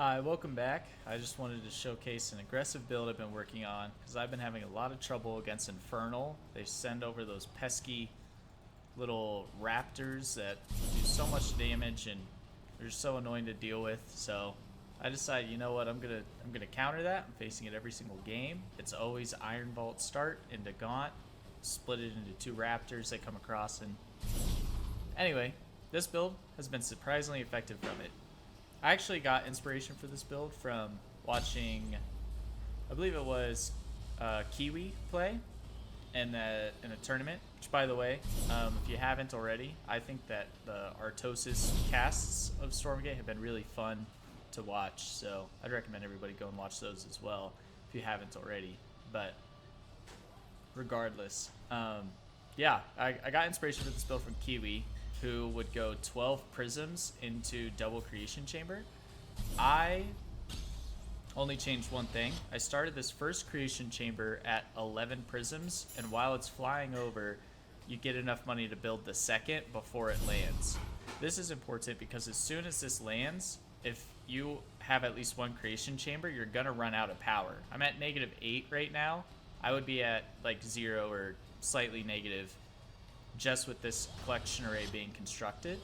Hi, welcome back. I just wanted to showcase an aggressive build I've been working on because I've been having a lot of trouble against Infernal. They send over those pesky little raptors that do so much damage and they're so annoying to deal with. So I decided, you know what, I'm gonna counter that. I'm facing it every single game. It's always Iron Vault start into Gaunt, split it into two raptors that come across, and anyway, this build has been surprisingly effective from it. I actually got inspiration for this build from watching, I believe it was Kiwi play in a tournament. Which, by the way, if you haven't already, I think that the Artosis casts of Stormgate have been really fun to watch. So I'd recommend everybody go and watch those as well if you haven't already. But regardless, yeah, I got inspiration for this build from Kiwi, who would go 12 prisms into double creation chamber. I only changed one thing. I started this first creation chamber at 11 prisms, and while it's flying over, you get enough money to build the second before it lands. This is important because as soon as this lands, if you have at least one creation chamber, you're gonna run out of power. I'm at -8 right now. I would be at like 0 or slightly negative just with this collection array being constructed.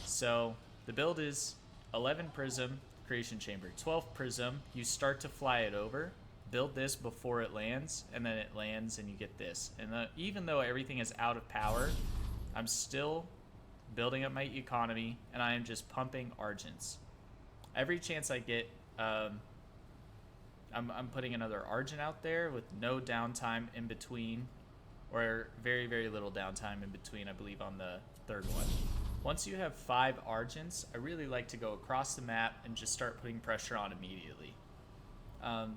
So the build is 11 prism creation chamber, 12 prism, you start to fly it over, build this before it lands, and then it lands and you get this. And even though everything is out of power, I'm still building up my economy and I am just pumping Argents. Every chance I get, I'm putting another Argent out there with no downtime in between, or very, very little downtime in between, I believe, on the third one. Once you have 5 Argents, I really like to go across the map and just start putting pressure on immediately.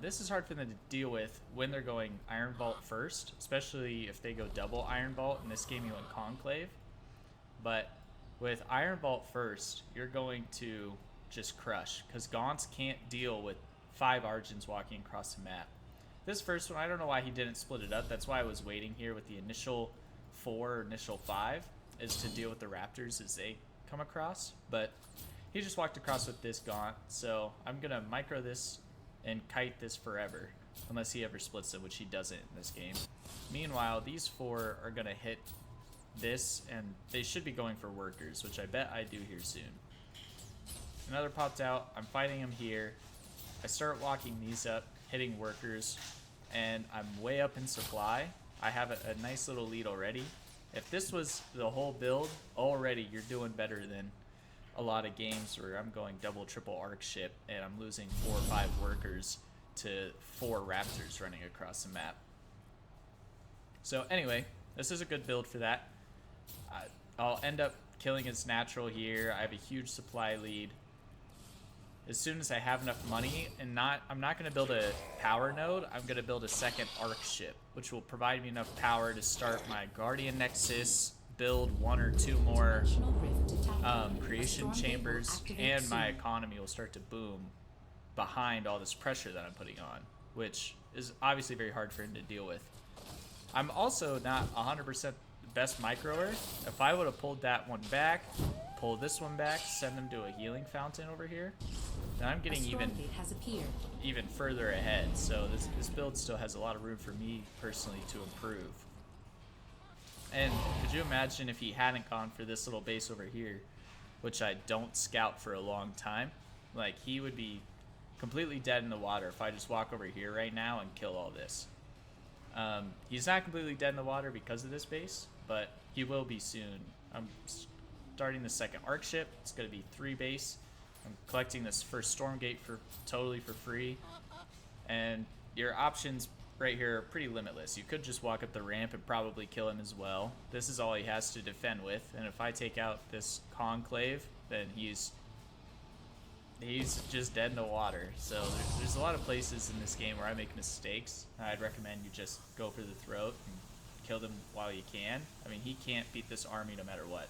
This is hard for them to deal with when they're going Iron Vault first, especially if they go double Iron Vault. In this game, you went Conclave. But with Iron Vault first, you're going to just crush, because Gaunts can't deal with 5 Argents walking across the map. This first one, I don't know why he didn't split it up. That's why I was waiting here with the initial 4 or initial 5, is to deal with the raptors as they come across. But he just walked across with this Gaunt, so I'm going to micro this and kite this forever, unless he ever splits it, which he doesn't in this game. Meanwhile, these 4 are going to hit this, and they should be going for workers, which I bet I do here soon. Another popped out. I'm fighting him here. I start walking these up, hitting workers, and I'm way up in supply. I have a nice little lead already. If this was the whole build, already you're doing better than a lot of games where I'm going double, triple arc ship and I'm losing 4 or 5 workers to 4 raptors running across the map. So anyway, this is a good build for that. I'll end up killing his natural here. I have a huge supply lead. As soon as I have enough money, and I'm not going to build a power node, I'm going to build a second arc ship, which will provide me enough power to start my Guardian Nexus, build 1 or 2 more creation chambers, and my economy will start to boom behind all this pressure that I'm putting on, which is obviously very hard for him to deal with. I'm also not 100% the best microer. If I would have pulled that one back, pull this one back, send them to a healing fountain over here, then I'm getting even further ahead. So this build still has a lot of room for me personally to improve. And could you imagine if he hadn't gone for this little base over here, which I don't scout for a long time? Like, he would be completely dead in the water if I just walk over here right now and kill all this. He's not completely dead in the water because of this base, but he will be soon. I'm starting the second arc ship. It's going to be 3 base. I'm collecting this first Stormgate totally for free. And your options right here are pretty limitless. You could just walk up the ramp and probably kill him as well. This is all he has to defend with. And if I take out this Conclave, then he's just dead in the water. So there's a lot of places in this game where I make mistakes. I'd recommend you just go for the throat and kill them while you can. I mean, he can't beat this army no matter what.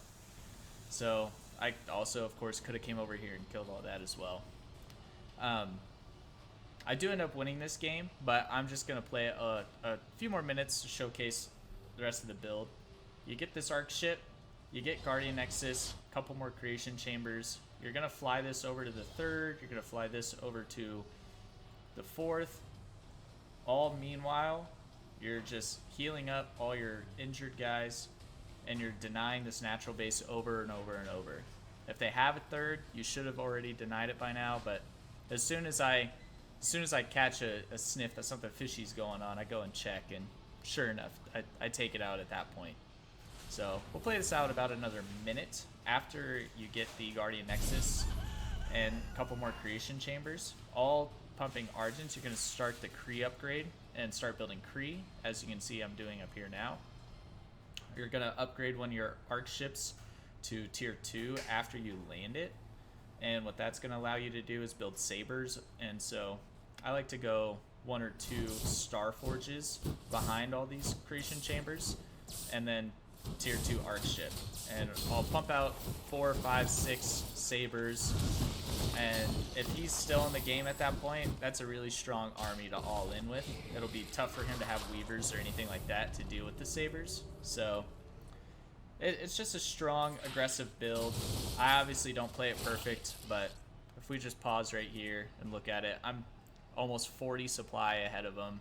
So I also, of course, could have came over here and killed all that as well. I do end up winning this game, but I'm just going to play a few more minutes to showcase the rest of the build. You get this arc ship, you get Guardian Nexus, a couple more creation chambers, you're gonna fly this over to the 3rd. You're gonna fly this over to the 4th. All meanwhile, you're just healing up all your injured guys, and you're denying this natural base over and over and over. If they have a 3rd, you should have already denied it by now. But as soon as I catch a sniff that something fishy's going on, I go and check, and sure enough, I take it out at that point. So we'll play this out about another minute. After you get the Guardian Nexus and a couple more creation chambers, all pumping Argent, you're going to start the Kree upgrade and start building Kree, as you can see I'm doing up here now. You're going to upgrade one of your arc ships to tier 2 after you land it, and what that's going to allow you to do is build sabers. And so I like to go 1 or 2 Star Forges behind all these creation chambers, and then tier 2 arc ship, and I'll pump out 4, 5, 6 sabers. And if he's still in the game at that point, that's a really strong army to all in with. It'll be tough for him to have weavers or anything like that to deal with the sabers. So it's just a strong, aggressive build. I obviously don't play it perfect, but if we just pause right here and look at it, I'm almost 40 supply ahead of him.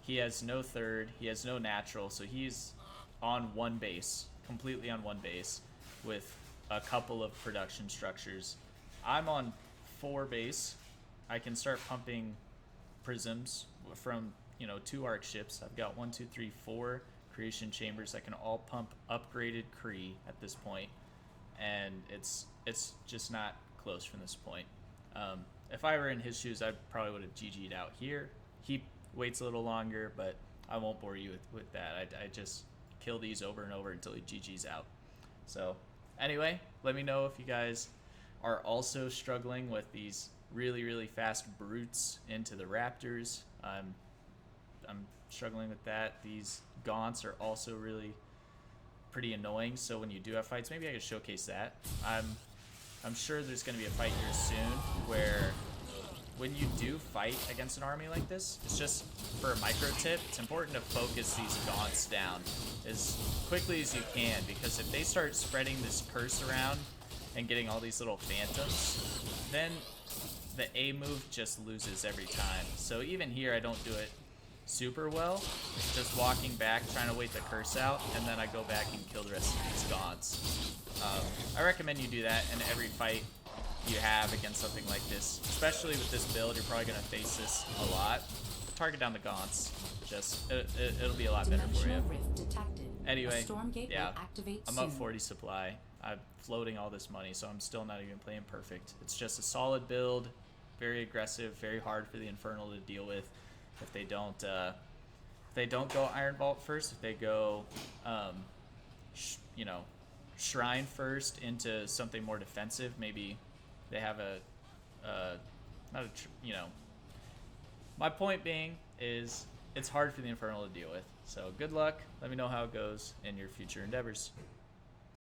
He has no 3rd, he has no natural, so he's on 1 base, completely on 1 base, with a couple of production structures. I'm on 4 base. I can start pumping prisms from 2 arc ships. I've got 1, 2, 3, 4 creation chambers that can all pump upgraded Kree at this point, and it's just not close from this point. If I were in his shoes, I probably would have GG'd out here. He waits a little longer, but I won't bore you with that. I just kill these over and over until he GG's out. So anyway, let me know if you guys are also struggling with these really fast brutes into the Raptors. I'm struggling with that. These gaunts are also really pretty annoying, so when you do have fights, maybe I could showcase that. I'm sure there's going to be a fight here soon where when you do fight against an army like this, it's just for a micro tip, it's important to focus these gaunts down as quickly as you can, because if they start spreading this curse around and getting all these little phantoms, then the A move just loses every time. So even here, I don't do it super well, just walking back, trying to wait the curse out, and then I go back and kill the rest of these gaunts. I recommend you do that in every fight you have against something like this, especially with this build. You're probably going to face this a lot. Target down the gaunts, just it'll be a lot better for you. Anyway, yeah, I'm up 40 supply. I'm floating all this money, so I'm still not even playing perfect. It's just a solid build, very aggressive, very hard for the Infernal to deal with. If they don't go Iron Vault first, if they go Shrine first into something more defensive, maybe they have my point being is it's hard for the Infernal to deal with. So good luck. Let me know how it goes in your future endeavors.